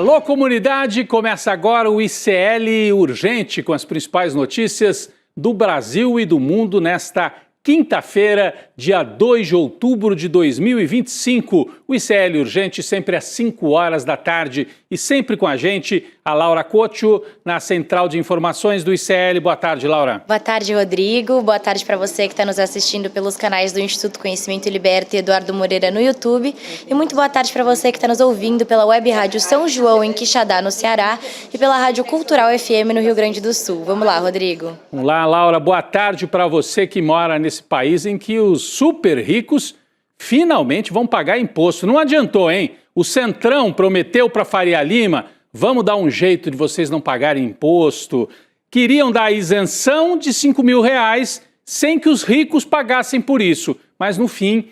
Alô, comunidade! Começa agora o ICL Urgente com as principais notícias do Brasil e do mundo nesta quinta-feira, dia 2 de outubro de 2025. O ICL Urgente sempre às 5 horas da tarde e sempre com a gente, a Laura Couto, na Central de Informações do ICL. Boa tarde, Laura. Boa tarde, Rodrigo. Boa tarde para você que está nos assistindo pelos canais do Instituto Conhecimento Liberta e Eduardo Moreira no YouTube. E muito boa tarde para você que está nos ouvindo pela Web Rádio São João, em Quixadá, no Ceará, e pela Rádio Cultural FM, no Rio Grande do Sul. Vamos lá, Rodrigo. Vamos lá, Laura. Boa tarde para você que mora nesse país em que os super ricos finalmente vão pagar imposto. Não adiantou, hein? O Centrão prometeu para Faria Lima: vamos dar um jeito de vocês não pagarem imposto. Queriam dar isenção de R$5 mil sem que os ricos pagassem por isso. Mas no fim,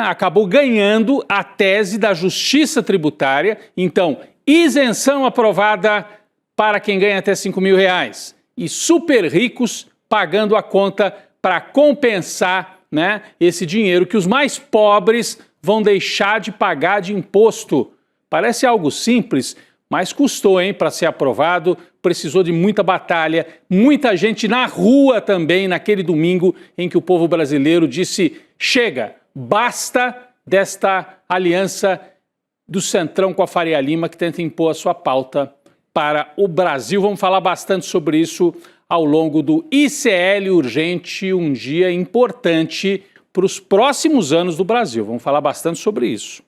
acabou ganhando a tese da justiça tributária. Então, isenção aprovada para quem ganha até R$5 mil e super ricos pagando a conta para compensar esse dinheiro que os mais pobres vão deixar de pagar de imposto. Parece algo simples, mas custou, para ser aprovado. Precisou de muita batalha, muita gente na rua também, naquele domingo em que o povo brasileiro disse: chega, basta desta aliança do Centrão com a Faria Lima que tenta impor a sua pauta para o Brasil. Vamos falar bastante sobre isso ao longo do ICL Urgente, um dia importante para os próximos anos do Brasil. Vamos falar bastante sobre isso.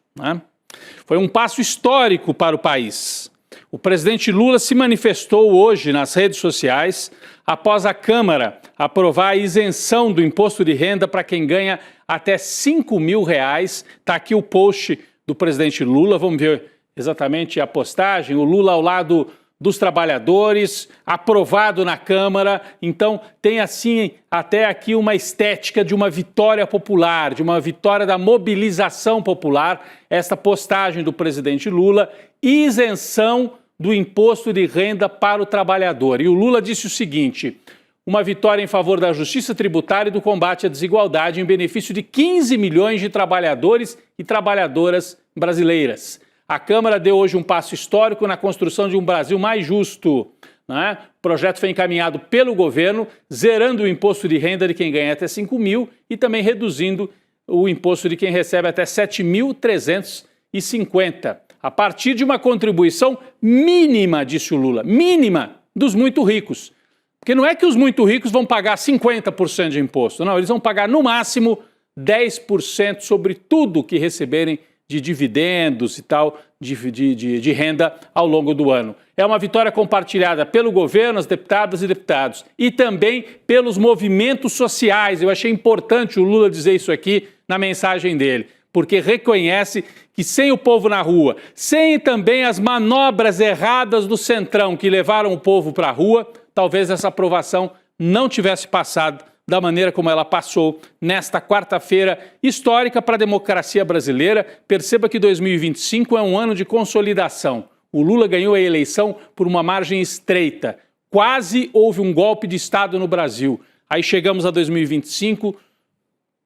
Foi um passo histórico para o país. O presidente Lula se manifestou hoje nas redes sociais após a Câmara aprovar a isenção do imposto de renda para quem ganha até R$5 mil. Está aqui o post do presidente Lula, vamos ver exatamente a postagem. O Lula ao lado dos trabalhadores, aprovado na Câmara. Então tem assim até aqui uma estética de uma vitória popular, de uma vitória da mobilização popular, esta postagem do presidente Lula: isenção do imposto de renda para o trabalhador. E o Lula disse o seguinte: uma vitória em favor da justiça tributária e do combate à desigualdade em benefício de 15 milhões de trabalhadores e trabalhadoras brasileiras. A Câmara deu hoje um passo histórico na construção de um Brasil mais justo. O projeto foi encaminhado pelo governo, zerando o imposto de renda de quem ganha até R$5 mil e também reduzindo o imposto de quem recebe até R$7.350, a partir de uma contribuição mínima, disse o Lula, mínima dos muito ricos. Porque não é que os muito ricos vão pagar 50% de imposto, não, eles vão pagar no máximo 10% sobre tudo que receberem de dividendos e tal, de renda ao longo do ano. É uma vitória compartilhada pelo governo, as deputadas e deputados, e também pelos movimentos sociais. Eu achei importante o Lula dizer isso aqui na mensagem dele, porque reconhece que sem o povo na rua, sem também as manobras erradas do Centrão que levaram o povo para a rua, talvez essa aprovação não tivesse passado da maneira como ela passou nesta quarta-feira histórica para a democracia brasileira. Perceba que 2025 é um ano de consolidação. O Lula ganhou a eleição por uma margem estreita. Quase houve um golpe de Estado no Brasil. Aí chegamos a 2025,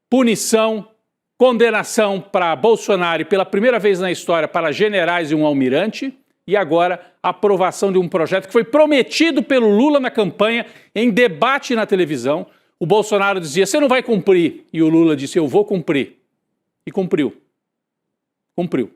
punição, condenação para Bolsonaro e pela primeira vez na história para generais e um almirante. E agora a aprovação de um projeto que foi prometido pelo Lula na campanha, em debate na televisão. O Bolsonaro dizia: você não vai cumprir. E o Lula disse: eu vou cumprir. E cumpriu. Cumpriu.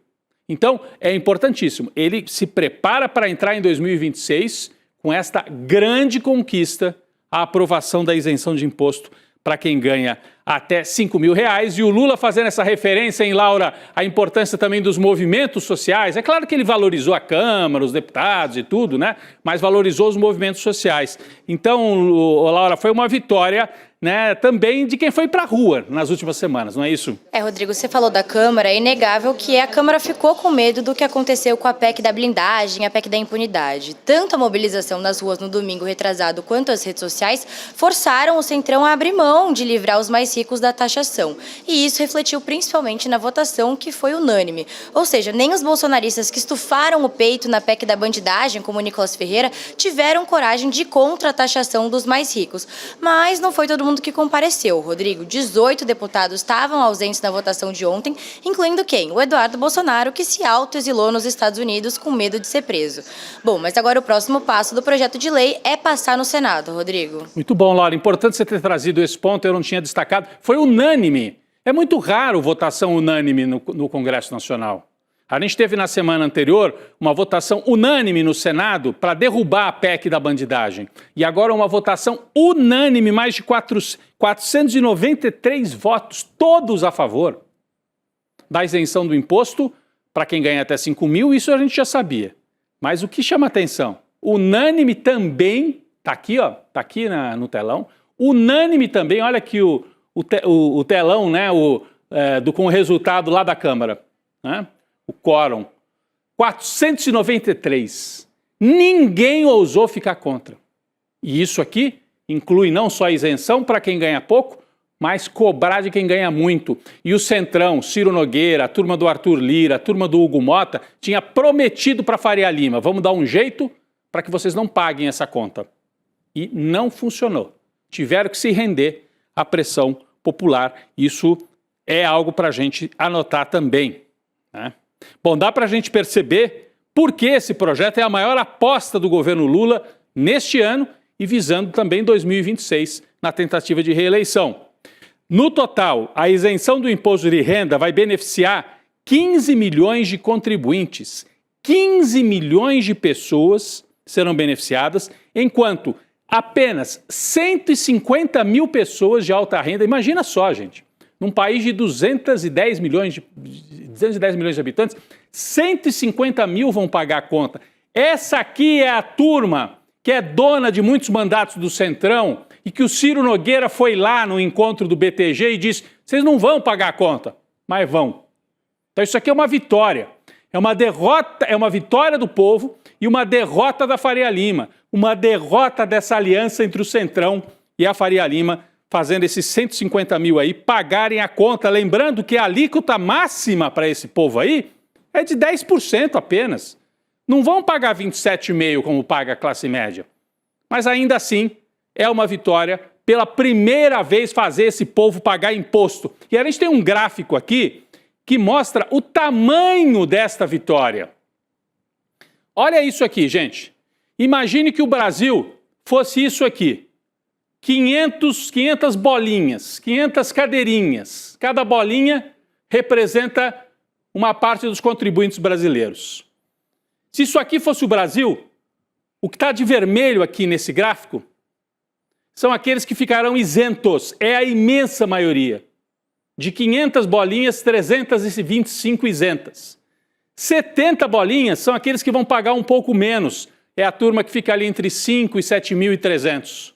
Então, é importantíssimo. Ele se prepara para entrar em 2026 com esta grande conquista, a aprovação da isenção de imposto para quem ganha até R$5 mil. E o Lula fazendo essa referência, Laura, a importância também dos movimentos sociais. É claro que ele valorizou a Câmara, os deputados e tudo, mas valorizou os movimentos sociais. Então, Laura, foi uma vitória também de quem foi para a rua nas últimas semanas, não é isso? Rodrigo, você falou da Câmara, é inegável que a Câmara ficou com medo do que aconteceu com a PEC da blindagem, a PEC da impunidade. Tanto a mobilização nas ruas no domingo retrasado quanto as redes sociais forçaram o Centrão a abrir mão de livrar os mais ricos da taxação. E isso refletiu principalmente na votação, que foi unânime. Ou seja, nem os bolsonaristas que estufaram o peito na PEC da bandidagem, como o Nicolas Ferreira, tiveram coragem de ir contra a taxação dos mais ricos. Mas não foi todo mundo que compareceu, Rodrigo. 18 deputados estavam ausentes na votação de ontem, incluindo quem? O Eduardo Bolsonaro, que se autoexilou nos Estados Unidos com medo de ser preso. Bom, mas agora o próximo passo do projeto de lei é passar no Senado, Rodrigo. Muito bom, Laura. Importante você ter trazido esse ponto, eu não tinha destacado. Foi unânime. É muito raro votação unânime no Congresso Nacional. A gente teve na semana anterior uma votação unânime no Senado para derrubar a PEC da bandidagem. E agora uma votação unânime, mais de 493 votos, todos a favor da isenção do imposto para quem ganha até 5 mil, isso a gente já sabia. Mas o que chama atenção, unânime também, está aqui, ó, tá aqui no telão, unânime também, olha aqui o telão, né, com o resultado lá da Câmara, né? O quórum, 493. Ninguém ousou ficar contra. E isso aqui inclui não só a isenção para quem ganha pouco, mas cobrar de quem ganha muito. E o Centrão, Ciro Nogueira, a turma do Arthur Lira, a turma do Hugo Mota, tinha prometido para Faria Lima, vamos dar um jeito para que vocês não paguem essa conta. E não funcionou. Tiveram que se render à pressão popular. Isso é algo para a gente anotar também, né? Bom, dá para a gente perceber por que esse projeto é a maior aposta do governo Lula neste ano e visando também 2026 na tentativa de reeleição. No total, a isenção do imposto de renda vai beneficiar 15 milhões de contribuintes. 15 milhões de pessoas serão beneficiadas, enquanto apenas 150 mil pessoas de alta renda, imagina só, gente, num país de 210 milhões de habitantes, 150 mil vão pagar a conta. Essa aqui é a turma que é dona de muitos mandatos do Centrão e que o Ciro Nogueira foi lá no encontro do BTG e disse, vocês não vão pagar a conta, mas vão. Então isso aqui é uma vitória. É uma derrota, é uma vitória do povo e uma derrota da Faria Lima. Uma derrota dessa aliança entre o Centrão e a Faria Lima, fazendo esses 150 mil aí pagarem a conta. Lembrando que a alíquota máxima para esse povo aí é de 10% apenas. Não vão pagar 27,5% como paga a classe média. Mas ainda assim é uma vitória pela primeira vez fazer esse povo pagar imposto. E a gente tem um gráfico aqui que mostra o tamanho desta vitória. Olha isso aqui, gente. Imagine que o Brasil fosse isso aqui. 500 bolinhas, 500 cadeirinhas. Cada bolinha representa uma parte dos contribuintes brasileiros. Se isso aqui fosse o Brasil, o que está de vermelho aqui nesse gráfico são aqueles que ficarão isentos. É a imensa maioria. De 500 bolinhas, 325 isentas. 70 bolinhas são aqueles que vão pagar um pouco menos. É a turma que fica ali entre 5 e 7.300.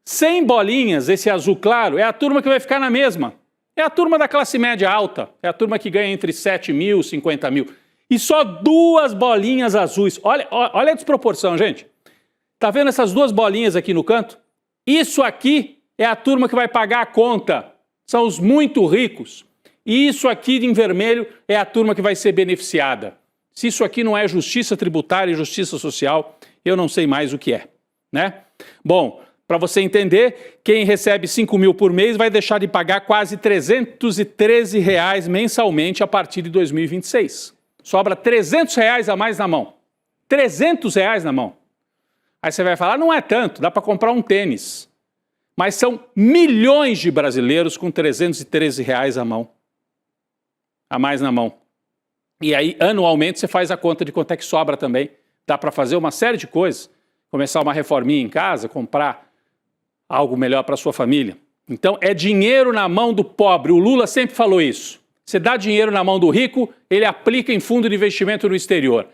100 bolinhas, esse azul claro, é a turma que vai ficar na mesma. É a turma da classe média alta. É a turma que ganha entre 7 mil e 50 mil. E só 2 bolinhas azuis. Olha a desproporção, gente. Tá vendo essas 2 bolinhas aqui no canto? Isso aqui é a turma que vai pagar a conta. São os muito ricos. E isso aqui em vermelho é a turma que vai ser beneficiada. Se isso aqui não é justiça tributária e justiça social, eu não sei mais o que é, né? Bom, para você entender, quem recebe 5 mil por mês vai deixar de pagar quase R$ 313 mensalmente a partir de 2026. Sobra R$ 300 a mais na mão. R$ 300 na mão. Aí você vai falar, não é tanto, dá para comprar um tênis. Mas são milhões de brasileiros com R$ 313 a mais na mão. E aí, anualmente, você faz a conta de quanto é que sobra também. Dá para fazer uma série de coisas. Começar uma reforminha em casa, comprar algo melhor para a sua família. Então, é dinheiro na mão do pobre. O Lula sempre falou isso. Você dá dinheiro na mão do rico, ele aplica em fundo de investimento no exterior.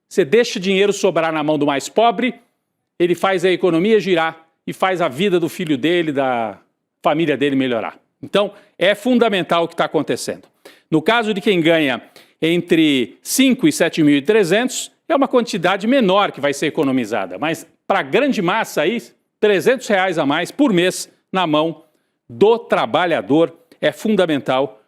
Você deixa dinheiro sobrar na mão do mais pobre, ele faz a economia girar e faz a vida do filho dele, da família dele melhorar. Então, é fundamental o que está acontecendo. No caso de quem ganha entre 5 e 7.300, é uma quantidade menor que vai ser economizada. Mas para a grande massa aí, R$ 300 a mais por mês na mão do trabalhador é fundamental,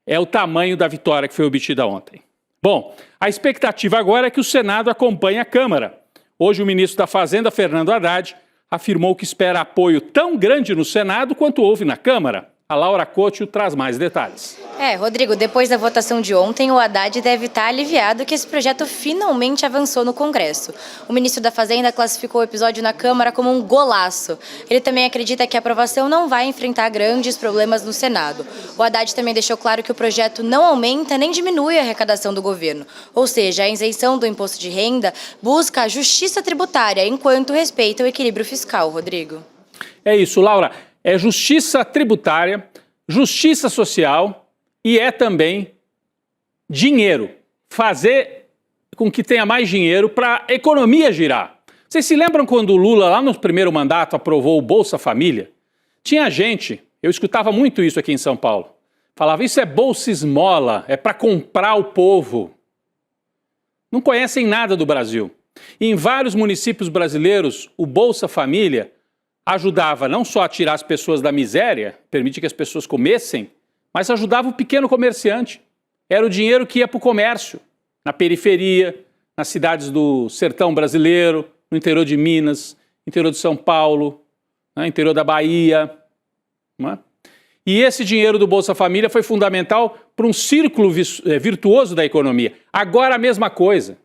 é o tamanho da vitória que foi obtida ontem. Bom, a expectativa agora é que o Senado acompanhe a Câmara. Hoje o ministro da Fazenda, Fernando Haddad, afirmou que espera apoio tão grande no Senado quanto houve na Câmara. A Laura Couto traz mais detalhes. Rodrigo, depois da votação de ontem, o Haddad deve estar aliviado que esse projeto finalmente avançou no Congresso. O ministro da Fazenda classificou o episódio na Câmara como um golaço. Ele também acredita que a aprovação não vai enfrentar grandes problemas no Senado. O Haddad também deixou claro que o projeto não aumenta nem diminui a arrecadação do governo. Ou seja, a isenção do imposto de renda busca a justiça tributária, enquanto respeita o equilíbrio fiscal, Rodrigo. É isso, Laura. É justiça tributária, justiça social e é também dinheiro. Fazer com que tenha mais dinheiro para a economia girar. Vocês se lembram quando o Lula, lá no primeiro mandato, aprovou o Bolsa Família? Tinha gente, eu escutava muito isso aqui em São Paulo, falava, isso é bolsa esmola, é para comprar o povo. Não conhecem nada do Brasil. E em vários municípios brasileiros, o Bolsa Família ajudava não só a tirar as pessoas da miséria, permitir que as pessoas comessem, mas ajudava o pequeno comerciante. Era o dinheiro que ia para o comércio, na periferia, nas cidades do sertão brasileiro, no interior de Minas, interior de São Paulo, interior da Bahia. E esse dinheiro do Bolsa Família foi fundamental para um círculo virtuoso da economia. Agora a mesma coisa.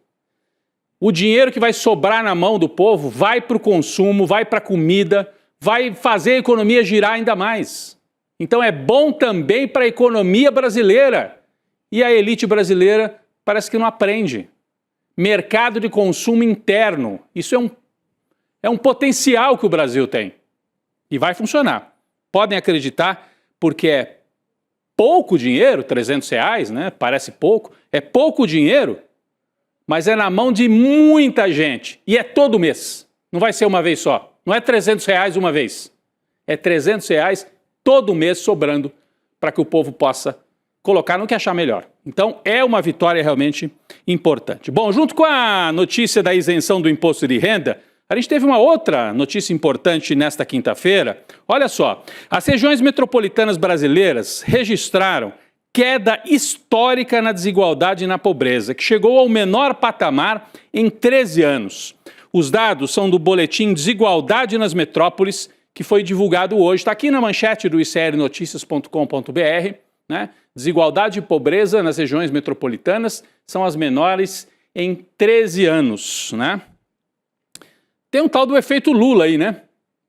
O dinheiro que vai sobrar na mão do povo vai para o consumo, vai para a comida, vai fazer a economia girar ainda mais. Então é bom também para a economia brasileira. E a elite brasileira parece que não aprende. Mercado de consumo interno. Isso é um potencial que o Brasil tem. E vai funcionar. Podem acreditar, porque é pouco dinheiro, R$300, né? Parece pouco. É pouco dinheiro, mas é na mão de muita gente. E é todo mês. Não vai ser uma vez só. Não é R$300 uma vez. É R$300 todo mês sobrando para que o povo possa colocar no que achar melhor. Então, é uma vitória realmente importante. Bom, junto com a notícia da isenção do imposto de renda, a gente teve uma outra notícia importante nesta quinta-feira. Olha só, as regiões metropolitanas brasileiras registraram queda histórica na desigualdade e na pobreza, que chegou ao menor patamar em 13 anos. Os dados são do boletim Desigualdade nas Metrópoles, que foi divulgado hoje. Está aqui na manchete do icrnoticias.com.br, né? Desigualdade e pobreza nas regiões metropolitanas são as menores em 13 anos, né? Tem um tal do efeito Lula aí, né?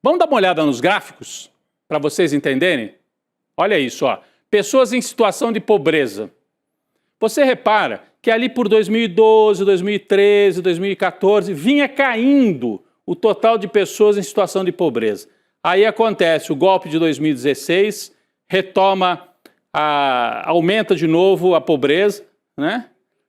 Vamos dar uma olhada nos gráficos para vocês entenderem? Olha isso, ó. Pessoas em situação de pobreza. Você repara que ali por 2012, 2013, 2014, vinha caindo o total de pessoas em situação de pobreza. Aí acontece o golpe de 2016, aumenta de novo a pobreza, né?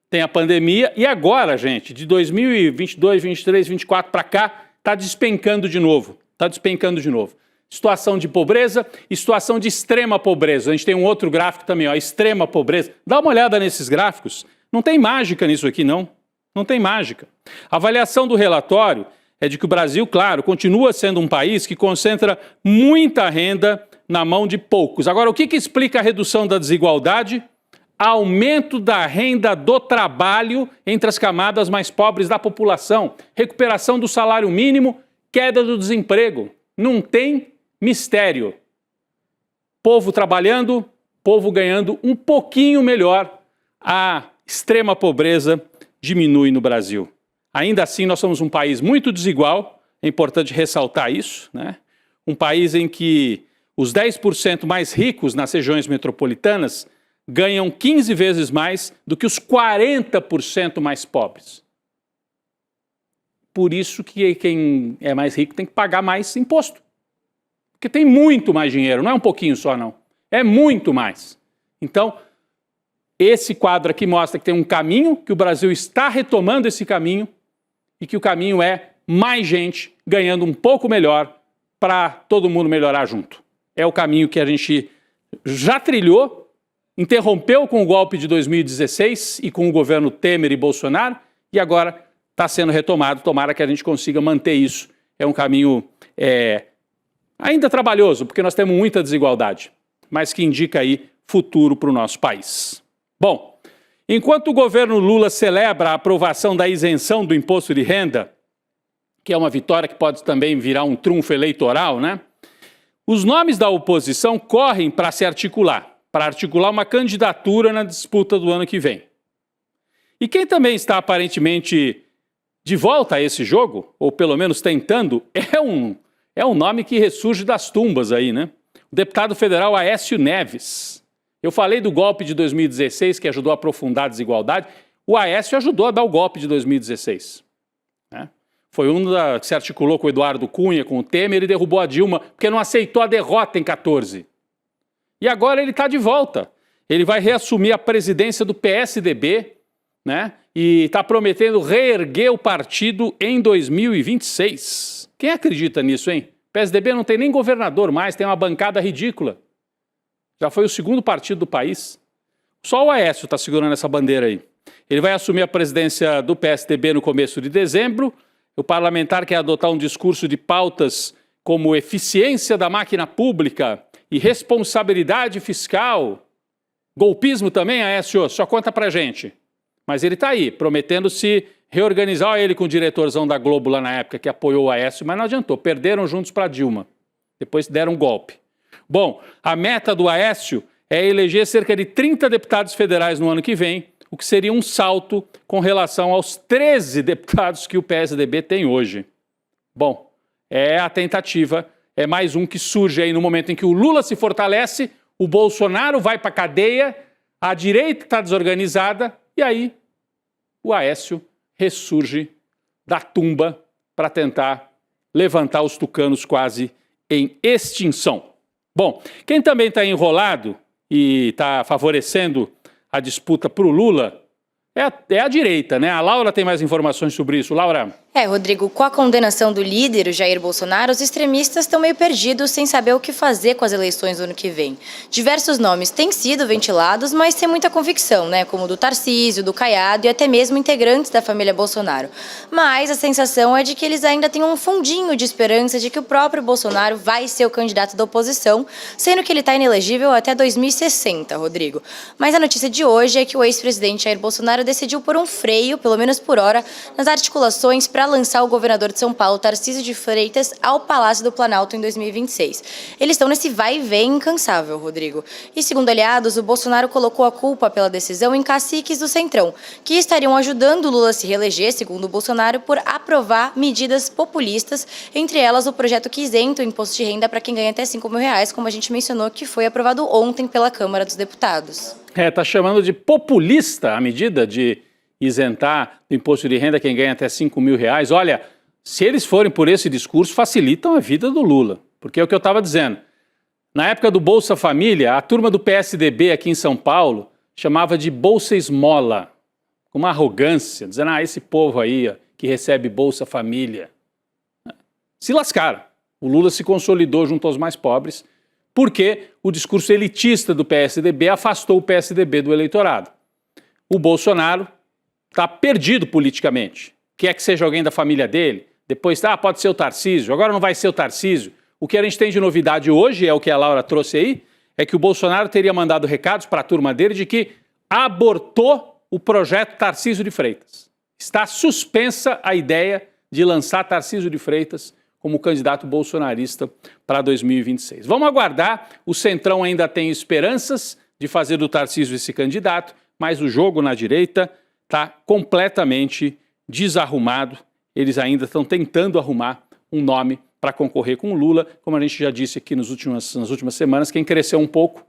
Tem a pandemia e agora, gente, de 2022, 23, 24 para cá, está despencando de novo. Está despencando de novo. Situação de pobreza e situação de extrema pobreza. A gente tem um outro gráfico também, ó, extrema pobreza. Dá uma olhada nesses gráficos. Não tem mágica nisso aqui, não. Não tem mágica. A avaliação do relatório é de que o Brasil, claro, continua sendo um país que concentra muita renda na mão de poucos. Agora, o que explica a redução da desigualdade? Aumento da renda do trabalho entre as camadas mais pobres da população, recuperação do salário mínimo, queda do desemprego. Não tem mistério. Povo trabalhando, povo ganhando um pouquinho melhor. A extrema pobreza diminui no Brasil. Ainda assim, nós somos um país muito desigual, é importante ressaltar isso, né? Um país em que os 10% mais ricos nas regiões metropolitanas ganham 15 vezes mais do que os 40% mais pobres. Por isso que quem é mais rico tem que pagar mais imposto. Porque tem muito mais dinheiro, não é um pouquinho só não, é muito mais. Então, esse quadro aqui mostra que tem um caminho, que o Brasil está retomando esse caminho e que o caminho é mais gente ganhando um pouco melhor para todo mundo melhorar junto. É o caminho que a gente já trilhou, interrompeu com o golpe de 2016 e com o governo Temer e Bolsonaro e agora está sendo retomado. Tomara que a gente consiga manter isso. É um caminho ainda trabalhoso, porque nós temos muita desigualdade, mas que indica aí futuro para o nosso país. Bom, enquanto o governo Lula celebra a aprovação da isenção do imposto de renda, que é uma vitória que pode também virar um trunfo eleitoral, né? Os nomes da oposição correm para se articular, para articular uma candidatura na disputa do ano que vem. E quem também está aparentemente de volta a esse jogo, ou pelo menos tentando, é um nome que ressurge das tumbas aí, né? O deputado federal Aécio Neves. Eu falei do golpe de 2016 que ajudou a aprofundar a desigualdade. O Aécio ajudou a dar o golpe de 2016. Né? Foi que se articulou com o Eduardo Cunha, com o Temer e derrubou a Dilma, porque não aceitou a derrota em 14. E agora ele está de volta. Ele vai reassumir a presidência do PSDB, né? E está prometendo reerguer o partido em 2026. Quem acredita nisso, hein? O PSDB não tem nem governador mais, tem uma bancada ridícula. Já foi o segundo partido do país. Só o Aécio está segurando essa bandeira aí. Ele vai assumir a presidência do PSDB no começo de dezembro. O parlamentar quer adotar um discurso de pautas como eficiência da máquina pública e responsabilidade fiscal. Golpismo também, Aécio? Só conta pra gente. Mas ele está aí, prometendo se reorganizar. Olha ele com o diretorzão da Globo lá na época, que apoiou o Aécio, mas não adiantou. Perderam juntos para Dilma. Depois deram um golpe. Bom, a meta do Aécio é eleger cerca de 30 deputados federais no ano que vem, o que seria um salto com relação aos 13 deputados que o PSDB tem hoje. Bom, é a tentativa, é mais um que surge aí no momento em que o Lula se fortalece, o Bolsonaro vai para a cadeia, a direita está desorganizada, e aí o Aécio ressurge da tumba para tentar levantar os tucanos quase em extinção. Bom, quem também está enrolado e está favorecendo a disputa para o Lula é a direita, né? A Laura tem mais informações sobre isso. Laura? Rodrigo, com a condenação do líder, o Jair Bolsonaro, os extremistas estão meio perdidos sem saber o que fazer com as eleições do ano que vem. Diversos nomes têm sido ventilados, mas sem muita convicção, né? Como o do Tarcísio, do Caiado e até mesmo integrantes da família Bolsonaro. Mas a sensação é de que eles ainda têm um fundinho de esperança de que o próprio Bolsonaro vai ser o candidato da oposição, sendo que ele está inelegível até 2060, Rodrigo. Mas a notícia de hoje é que o ex-presidente Jair Bolsonaro decidiu pôr um freio, pelo menos por hora, nas articulações para lançar o governador de São Paulo, Tarcísio de Freitas, ao Palácio do Planalto em 2026. Eles estão nesse vai e vem incansável, Rodrigo. E segundo aliados, o Bolsonaro colocou a culpa pela decisão em caciques do Centrão, que estariam ajudando o Lula a se reeleger, segundo o Bolsonaro, por aprovar medidas populistas, entre elas o projeto que isenta o imposto de renda para quem ganha até R$5.000, como a gente mencionou, que foi aprovado ontem pela Câmara dos Deputados. Tá chamando de populista a medida de isentar do imposto de renda quem ganha até R$5.000. Olha, se eles forem por esse discurso, facilitam a vida do Lula. Porque é o que eu estava dizendo. Na época do Bolsa Família, a turma do PSDB aqui em São Paulo chamava de Bolsa Esmola, com uma arrogância, dizendo, esse povo aí que recebe Bolsa Família. Se lascaram. O Lula se consolidou junto aos mais pobres, porque o discurso elitista do PSDB afastou o PSDB do eleitorado. O Bolsonaro está perdido politicamente. Quer que seja alguém da família dele, depois pode ser o Tarcísio, agora não vai ser o Tarcísio. O que a gente tem de novidade hoje, é o que a Laura trouxe aí, é que o Bolsonaro teria mandado recados para a turma dele de que abortou o projeto Tarcísio de Freitas. Está suspensa a ideia de lançar Tarcísio de Freitas como candidato bolsonarista para 2026. Vamos aguardar, o Centrão ainda tem esperanças de fazer do Tarcísio esse candidato, mas o jogo na direita está completamente desarrumado. Eles ainda estão tentando arrumar um nome para concorrer com o Lula. Como a gente já disse aqui nas últimas semanas, quem cresceu um pouco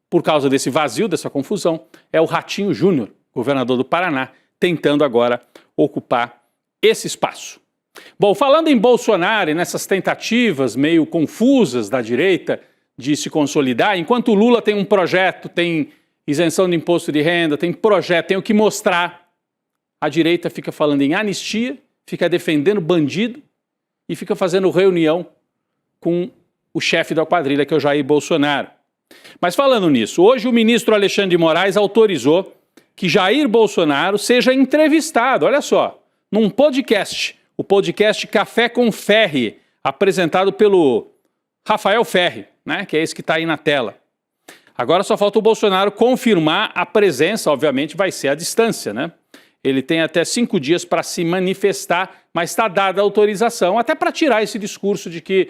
por causa desse vazio, dessa confusão, é o Ratinho Júnior, governador do Paraná, tentando agora ocupar esse espaço. Bom, falando em Bolsonaro e nessas tentativas meio confusas da direita de se consolidar, enquanto o Lula tem um projeto, tem isenção de imposto de renda, tem projeto, tem o que mostrar, a direita fica falando em anistia, fica defendendo bandido e fica fazendo reunião com o chefe da quadrilha, que é o Jair Bolsonaro. Mas falando nisso, hoje o ministro Alexandre de Moraes autorizou que Jair Bolsonaro seja entrevistado, olha só, num podcast, o podcast Café com Ferri, apresentado pelo Rafael Ferri, né, que é esse que está aí na tela. Agora só falta o Bolsonaro confirmar a presença, obviamente vai ser à distância, né? Ele tem até 5 dias para se manifestar, mas está dada a autorização, até para tirar esse discurso de que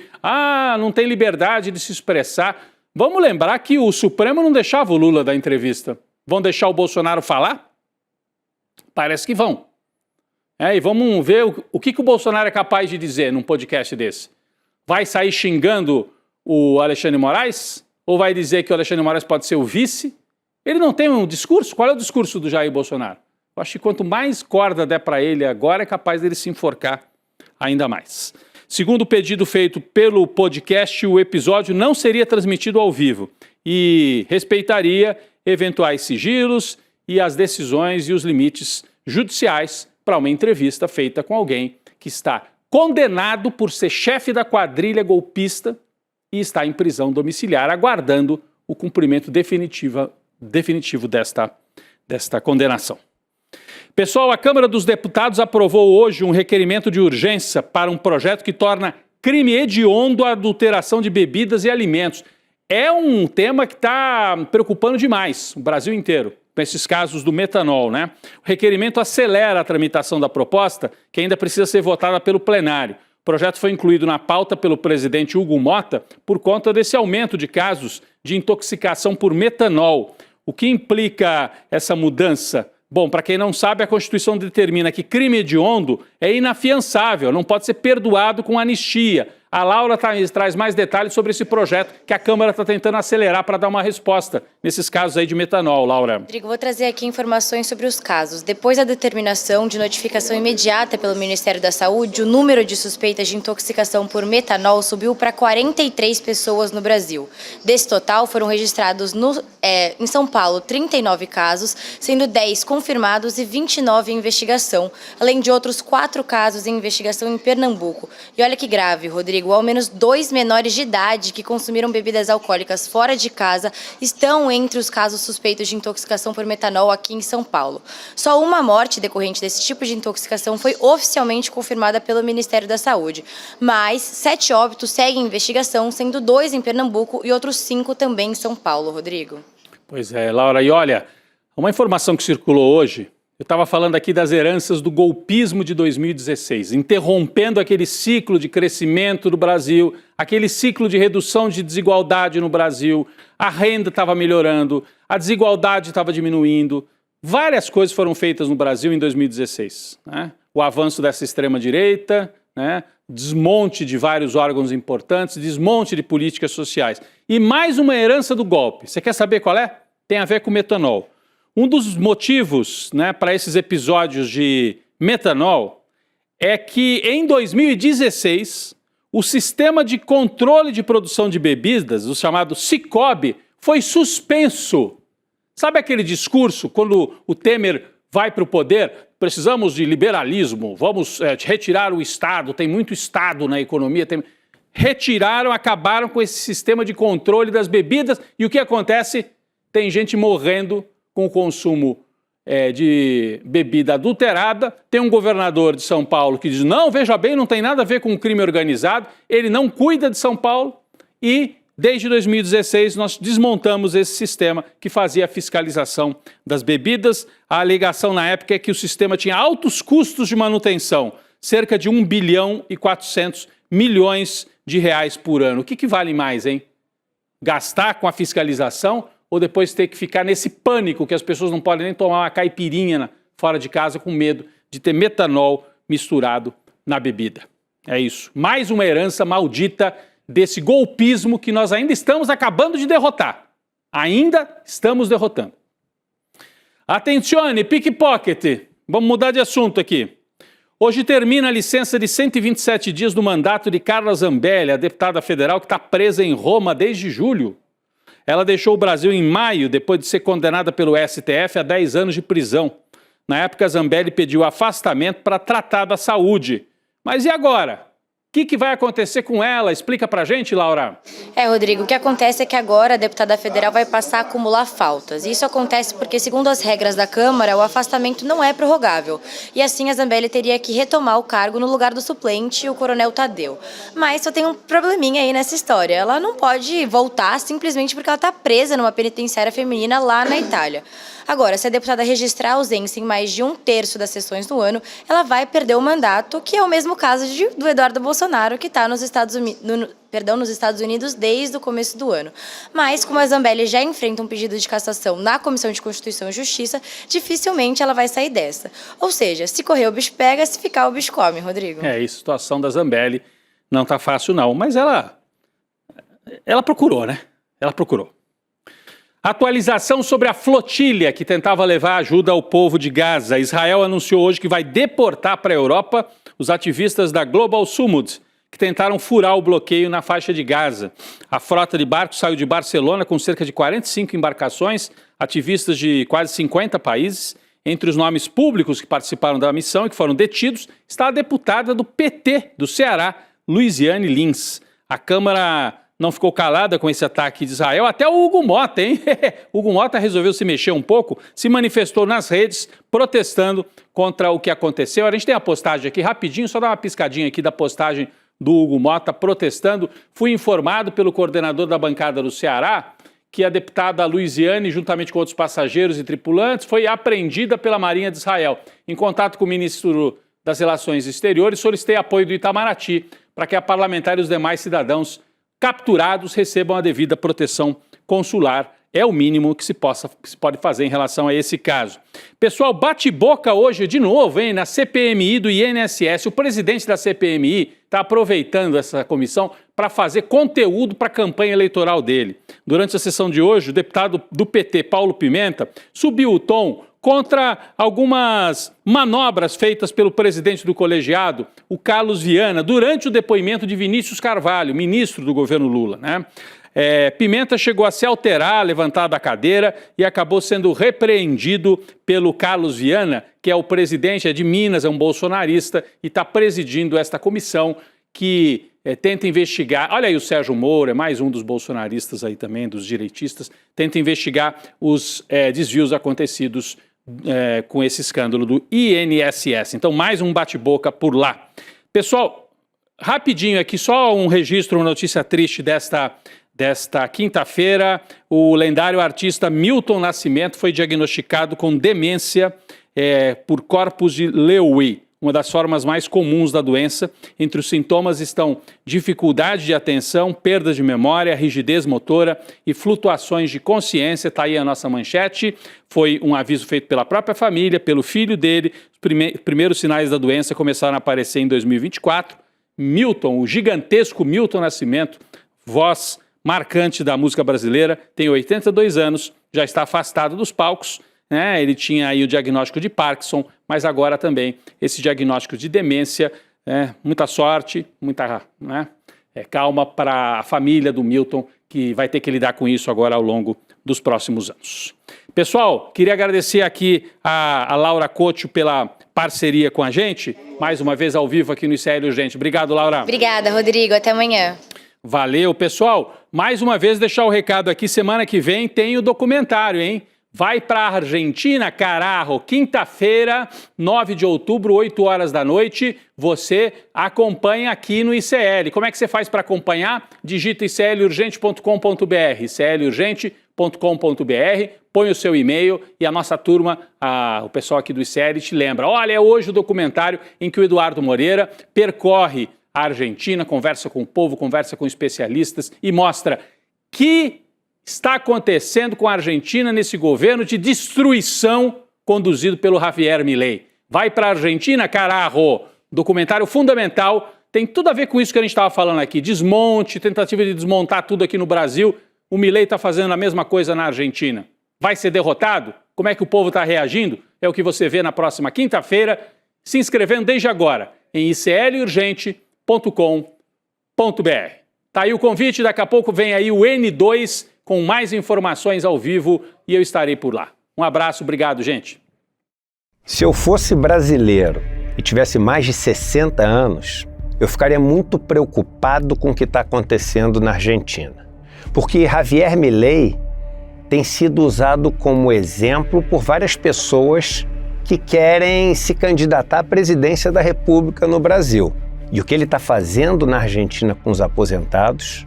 não tem liberdade de se expressar. Vamos lembrar que o Supremo não deixava o Lula dar entrevista. Vão deixar o Bolsonaro falar? Parece que vão. E vamos ver o que o Bolsonaro é capaz de dizer num podcast desse. Vai sair xingando o Alexandre de Moraes? Ou vai dizer que o Alexandre de Moraes pode ser o vice? Ele não tem um discurso? Qual é o discurso do Jair Bolsonaro? Eu acho que quanto mais corda der para ele agora, é capaz dele se enforcar ainda mais. Segundo o pedido feito pelo podcast, o episódio não seria transmitido ao vivo e respeitaria eventuais sigilos e as decisões e os limites judiciais para uma entrevista feita com alguém que está condenado por ser chefe da quadrilha golpista e está em prisão domiciliar, aguardando o cumprimento definitivo desta condenação. Pessoal, a Câmara dos Deputados aprovou hoje um requerimento de urgência para um projeto que torna crime hediondo a adulteração de bebidas e alimentos. É um tema que está preocupando demais o Brasil inteiro, com esses casos do metanol, né? O requerimento acelera a tramitação da proposta, que ainda precisa ser votada pelo plenário. O projeto foi incluído na pauta pelo presidente Hugo Motta por conta desse aumento de casos de intoxicação por metanol. O que implica essa mudança? Bom, para quem não sabe, a Constituição determina que crime hediondo é inafiançável, não pode ser perdoado com anistia. A Laura traz mais detalhes sobre esse projeto que a Câmara está tentando acelerar para dar uma resposta nesses casos aí de metanol, Laura. Rodrigo, vou trazer aqui informações sobre os casos. Depois da determinação de notificação imediata pelo Ministério da Saúde, o número de suspeitas de intoxicação por metanol subiu para 43 pessoas no Brasil. Desse total, foram registrados em São Paulo 39 casos, sendo 10 confirmados e 29 em investigação, além de outros 4 casos em investigação em Pernambuco. E olha que grave, Rodrigo. Ao menos 2 menores de idade que consumiram bebidas alcoólicas fora de casa estão entre os casos suspeitos de intoxicação por metanol aqui em São Paulo. Só uma morte decorrente desse tipo de intoxicação foi oficialmente confirmada pelo Ministério da Saúde. Mas 7 óbitos seguem em investigação, sendo 2 em Pernambuco e outros 5 também em São Paulo, Rodrigo. Pois é, Laura. E olha, uma informação que circulou hoje, eu estava falando aqui das heranças do golpismo de 2016, interrompendo aquele ciclo de crescimento do Brasil, aquele ciclo de redução de desigualdade no Brasil, a renda estava melhorando, a desigualdade estava diminuindo, várias coisas foram feitas no Brasil em 2016. Né? O avanço dessa extrema-direita, né? Desmonte de vários órgãos importantes, desmonte de políticas sociais. E mais uma herança do golpe. Você quer saber qual é? Tem a ver com metanol. Um dos motivos, né, para esses episódios de metanol é que em 2016 o sistema de controle de produção de bebidas, o chamado Sicob, foi suspenso. Sabe aquele discurso quando o Temer vai para o poder? Precisamos de liberalismo, vamos retirar o Estado, tem muito Estado na economia. Retiraram, acabaram com esse sistema de controle das bebidas e o que acontece? Tem gente morrendo com o consumo de bebida adulterada. Tem um governador de São Paulo que diz, não, veja bem, não tem nada a ver com o crime organizado, ele não cuida de São Paulo e desde 2016 nós desmontamos esse sistema que fazia a fiscalização das bebidas. A alegação na época é que o sistema tinha altos custos de manutenção, cerca de 1 bilhão e 400 milhões de reais por ano. O que vale mais, hein? Gastar com a fiscalização ou depois ter que ficar nesse pânico que as pessoas não podem nem tomar uma caipirinha fora de casa com medo de ter metanol misturado na bebida. É isso. Mais uma herança maldita desse golpismo que nós ainda estamos acabando de derrotar. Ainda estamos derrotando. Attenzione, pickpocket. Vamos mudar de assunto aqui. Hoje termina a licença de 127 dias do mandato de Carla Zambelli, a deputada federal que está presa em Roma desde julho. Ela deixou o Brasil em maio, depois de ser condenada pelo STF a 10 anos de prisão. Na época, Zambelli pediu afastamento para tratar da saúde. Mas e agora? que vai acontecer com ela? Explica pra gente, Laura. Rodrigo, o que acontece é que agora a deputada federal vai passar a acumular faltas. Isso acontece porque, segundo as regras da Câmara, o afastamento não é prorrogável. E assim a Zambelli teria que retomar o cargo no lugar do suplente, o coronel Tadeu. Mas só tem um probleminha aí nessa história. Ela não pode voltar simplesmente porque ela está presa numa penitenciária feminina lá na Itália. Agora, se a deputada registrar a ausência em mais de 1/3 das sessões do ano, ela vai perder o mandato, que é o mesmo caso do Eduardo Bolsonaro, que está nos Estados Unidos desde o começo do ano. Mas, como a Zambelli já enfrenta um pedido de cassação na Comissão de Constituição e Justiça, dificilmente ela vai sair dessa. Ou seja, se correr o bicho pega, se ficar o bicho come, Rodrigo. Isso, a situação da Zambelli não está fácil não, mas ela procurou, né? Ela procurou. Atualização sobre a flotilha que tentava levar ajuda ao povo de Gaza. Israel anunciou hoje que vai deportar para a Europa os ativistas da Global Summit, que tentaram furar o bloqueio na faixa de Gaza. A frota de barcos saiu de Barcelona com cerca de 45 embarcações, ativistas de quase 50 países. Entre os nomes públicos que participaram da missão e que foram detidos está a deputada do PT do Ceará, Luiziane Lins. A Câmara não ficou calada com esse ataque de Israel, até o Hugo Mota, hein? Hugo Mota resolveu se mexer um pouco, se manifestou nas redes, protestando contra o que aconteceu. A gente tem a postagem aqui, rapidinho, só dar uma piscadinha aqui da postagem do Hugo Mota protestando. Fui informado pelo coordenador da bancada do Ceará que a deputada Luiziane, juntamente com outros passageiros e tripulantes, foi apreendida pela Marinha de Israel. Em contato com o ministro das Relações Exteriores, solicitei apoio do Itamaraty para que a parlamentar e os demais cidadãos capturados recebam a devida proteção consular. É o mínimo que se pode fazer em relação a esse caso. Pessoal, bate-boca hoje de novo, hein, na CPMI do INSS. O presidente da CPMI está aproveitando essa comissão para fazer conteúdo para a campanha eleitoral dele. Durante a sessão de hoje, o deputado do PT, Paulo Pimenta, subiu o tom contra algumas manobras feitas pelo presidente do colegiado, o Carlos Viana, durante o depoimento de Vinícius Carvalho, ministro do governo Lula, né? Pimenta chegou a se alterar, levantar da cadeira e acabou sendo repreendido pelo Carlos Viana, que é o presidente, é de Minas, é um bolsonarista e está presidindo esta comissão que tenta investigar. Olha aí o Sérgio Moro, é mais um dos bolsonaristas aí também, dos direitistas, tenta investigar os desvios acontecidos com esse escândalo do INSS. Então, mais um bate-boca por lá. Pessoal, rapidinho aqui, só um registro, uma notícia triste desta quinta-feira. O lendário artista Milton Nascimento foi diagnosticado com demência por corpus de Lewy, uma das formas mais comuns da doença. Entre os sintomas estão dificuldade de atenção, perda de memória, rigidez motora e flutuações de consciência. Está aí a nossa manchete. Foi um aviso feito pela própria família, pelo filho dele. Os primeiros sinais da doença começaram a aparecer em 2024. Milton, o gigantesco Milton Nascimento, voz marcante da música brasileira, tem 82 anos, já está afastado dos palcos, né? Ele tinha aí o diagnóstico de Parkinson, mas agora também esse diagnóstico de demência. Muita sorte, muita calma para a família do Milton, que vai ter que lidar com isso agora ao longo dos próximos anos. Pessoal, queria agradecer aqui a Laura Couto pela parceria com a gente, mais uma vez ao vivo aqui no ICL Urgente. Obrigado, Laura. Obrigada, Rodrigo. Até amanhã. Valeu, pessoal. Mais uma vez deixar o recado aqui, semana que vem tem o documentário, hein? Vai para a Argentina, carajo, quinta-feira, 9 de outubro, 8 horas da noite, você acompanha aqui no ICL. Como é que você faz para acompanhar? Digita iclurgente.com.br, iclurgente.com.br, põe o seu e-mail e a nossa turma, o pessoal aqui do ICL te lembra. Olha, é hoje o documentário em que o Eduardo Moreira percorre a Argentina, conversa com o povo, conversa com especialistas e mostra que está acontecendo com a Argentina nesse governo de destruição conduzido pelo Javier Milei. Vai para a Argentina, carajo! Documentário fundamental, tem tudo a ver com isso que a gente estava falando aqui. Desmonte, tentativa de desmontar tudo aqui no Brasil. O Milei está fazendo a mesma coisa na Argentina. Vai ser derrotado? Como é que o povo está reagindo? É o que você vê na próxima quinta-feira, se inscrevendo desde agora em iclurgente.com.br. Tá aí o convite, daqui a pouco vem aí o N2 com mais informações ao vivo e eu estarei por lá. Um abraço, obrigado, gente. Se eu fosse brasileiro e tivesse mais de 60 anos, eu ficaria muito preocupado com o que está acontecendo na Argentina. Porque Javier Milei tem sido usado como exemplo por várias pessoas que querem se candidatar à presidência da República no Brasil. E o que ele está fazendo na Argentina com os aposentados,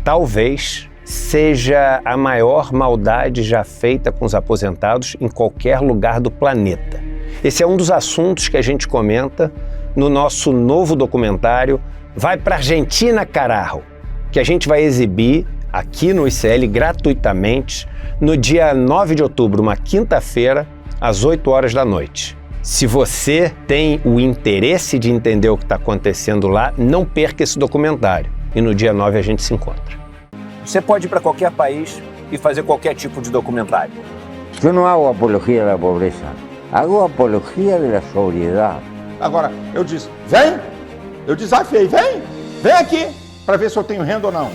talvez seja a maior maldade já feita com os aposentados em qualquer lugar do planeta. Esse é um dos assuntos que a gente comenta no nosso novo documentário Vai pra Argentina, Carajo, que a gente vai exibir aqui no ICL gratuitamente no dia 9 de outubro, uma quinta-feira, às 8 horas da noite. Se você tem o interesse de entender o que está acontecendo lá, não perca esse documentário. E no dia 9 a gente se encontra. Você pode ir para qualquer país e fazer qualquer tipo de documentário. Eu não hago apologia da pobreza, hago apologia da sobriedade. Agora, eu disse, vem, eu desafiei, vem aqui, para ver se eu tenho renda ou não.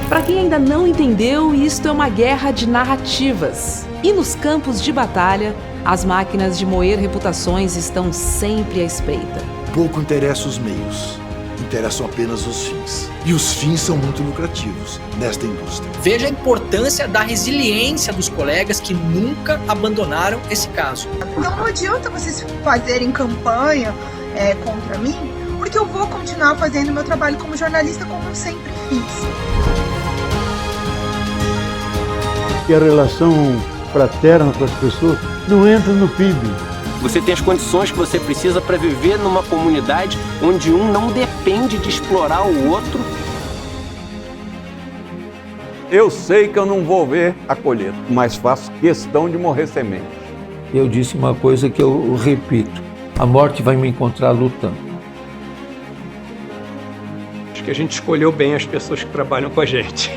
Para quem ainda não entendeu, isto é uma guerra de narrativas. E nos campos de batalha, as máquinas de moer reputações estão sempre à espreita. Pouco interessa os meios, interessam apenas os fins. E os fins são muito lucrativos nesta indústria. Veja a importância da resiliência dos colegas que nunca abandonaram esse caso. Então não adianta vocês fazerem campanha contra mim, porque eu vou continuar fazendo meu trabalho como jornalista como eu sempre fiz. Que a relação fraterna com as pessoas não entra no PIB. Você tem as condições que você precisa para viver numa comunidade onde um não depende de explorar o outro. Eu sei que eu não vou ver a colheita, mas faço questão de morrer semente. Eu disse uma coisa que eu repito: a morte vai me encontrar lutando. Acho que a gente escolheu bem as pessoas que trabalham com a gente.